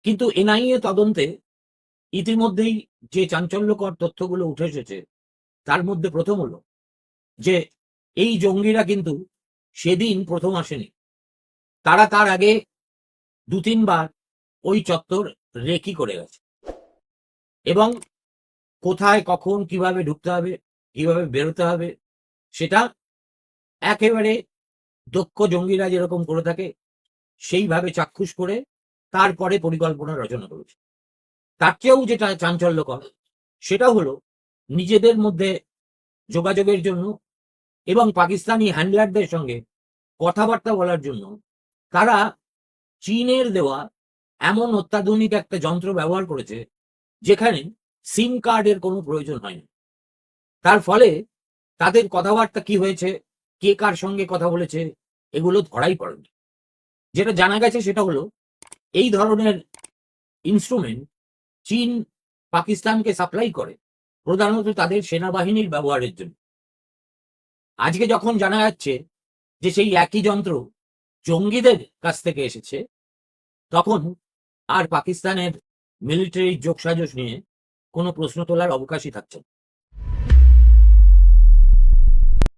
কিন্তু এনআইএ তদন্তে ইতিমধ্যেই যে চাঞ্চল্যকর তথ্যগুলো উঠে এসেছে তার মধ্যে প্রথম হলো যে এই জঙ্গিরা কিন্তু সেদিন প্রথম আসেনি, তারা তার আগে ২-৩ বার ওই চত্বর রেকি করে গেছে এবং কোথায় কখন কিভাবে ঢুকতে হবে কিভাবে বেরোতে হবে সেটা একেবারে দক্ষ জঙ্গিরা যেরকম করে থাকে সেইভাবে চাক্ষুষ করে তারপরে পরিকল্পনা রচনা করেছে। তার চেয়েও যেটা চাঞ্চল্যকর সেটা হলো নিজেদের মধ্যে যোগাযোগের জন্য এবং পাকিস্তানি হ্যান্ডলারদের সঙ্গে কথাবার্তা বলার জন্য তারা চীনের দেওয়া এমন অত্যাধুনিক একটা যন্ত্র ব্যবহার করেছে যেখানে সিম কার্ডের কোনো প্রয়োজন হয়নি। তার ফলে তাদের কথাবার্তা কি হয়েছে, কে কার সঙ্গে কথা বলেছে, এগুলো ধরাই পড়েনি। যেটা জানা গেছে সেটা হলো এই ধরনের ইনস্ট্রুমেন্ট চীন পাকিস্তানকে সাপ্লাই করে প্রধানত তাদের সেনাবাহিনীর ব্যবহারের জন্য। আজকে যখন জানা যাচ্ছে যে সেই একই যন্ত্র জঙ্গিদের কাছ থেকে এসেছে, তখন আর পাকিস্তানের মিলিটারি যোগসাজশ নিয়ে কোনো প্রশ্ন তোলার অবকাশই থাকছে না।